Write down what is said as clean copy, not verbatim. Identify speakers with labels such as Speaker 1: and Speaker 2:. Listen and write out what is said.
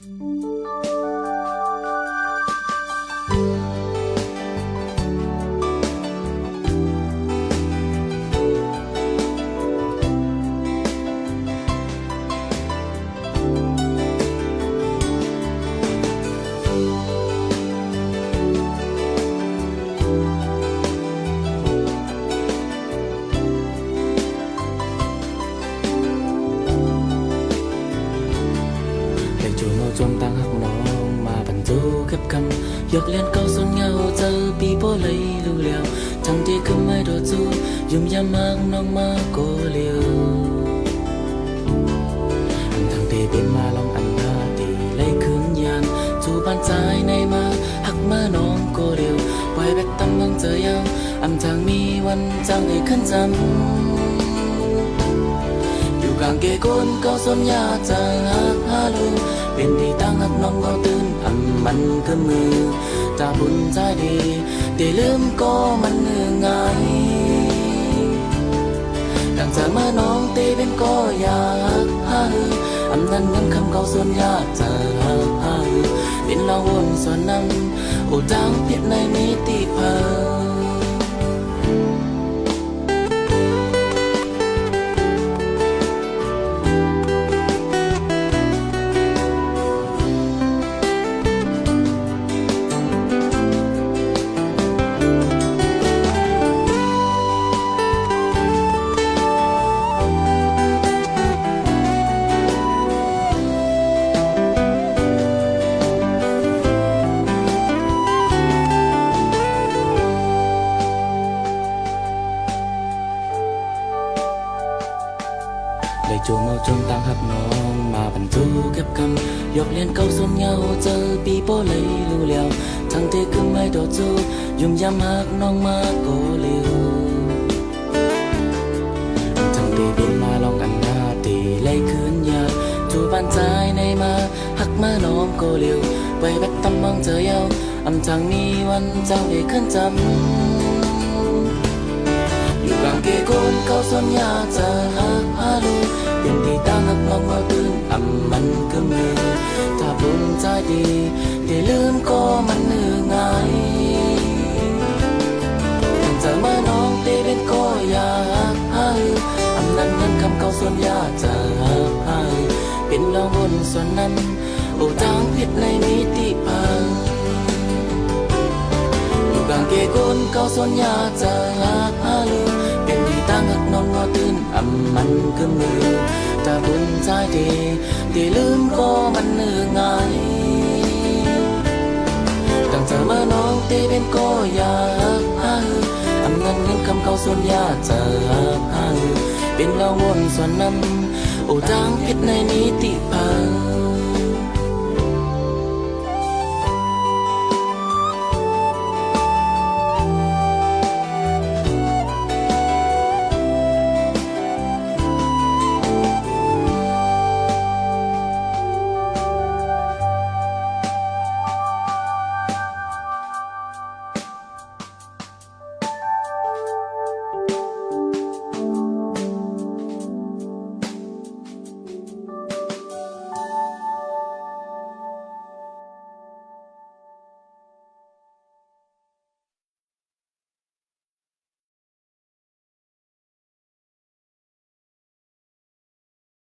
Speaker 1: จงตั้งหักน้องมาบรรจุเก็บคำยกเลี้ยนเก่าส่วนเงาเจอปีโป้เลยรู้แล้วทั้งที่คือไม่โดดจูยุ่มยามมากน้องมาโกเลียวทั้งที่เป็นมาลองอันหน้าตีเลยคืนยานจูบ้านใจในมาหักมาน้องโกเลียวปล่อยแบกตำเมืองเจอยาวอำทางมีวันจังให้ขึ้นจำกางเกโกนเก่าส่วนยาจะหักฮาลูเป็นที่ตั้งหักน้องก็ตื่นมันก็มือตาบุญใจดีแต่ลืมก็มันเหนื่อยง่ายตั้งแต่เมื่อน้องตีเป็นก็อยากฮานั้นเงินคำเก่าส่วนยาจะหักฮาเป็นเราวนส่วนนำโอ้ดังเพียรในมิติเพอเลยจูเมาจงตั้งหักน้องมาบรรจุเก็บคำยกเลี้ยนเก่าส่วนเงาเจอปีโป้เลยรู้แล้วทั้งที่คือไม่โดดจูยุ่มยามหักน้องมาโกเลียวทั้งที่เป็นมาลองอันหน้าตีเลยคืนยาจูบ้านใจในมาหักมาน้องโกเลียวไปแบกตำมังเจอยาวอำจังมีวันเจ้าได้ขึ้นจำกางเกโกนเก่าส่วนยาจะหักฮาลูเป็นที่ตั้งหักน้องมาตื่นมันก็มือถ้าบุญใจดีได้ลืมก็มันเหนื่อยง่ายตั้งแต่เมื่อน้องตีเป็นก็อยากฮานั้นเงินคำเก่าส่วนยาจะหักฮาเป็นเราวนส่วนนั้นโอ้ดังผิดในมิติพังกางเกโกนเก่าส่วนยาจะหักฮาลูเป็นที่ตั้งหักน้องก็ตื่นมันก็มือถ้าบุญใจดีที่ลืมก็มันเหนื่อยง่ายตั้งแต่เมื่อน้องตีเป็นก็อยากฮาเงินคำเก่าส่วนยาจะหักฮาเป็นเราวนส่วนนำโอ้ดังผิดในนิติพัง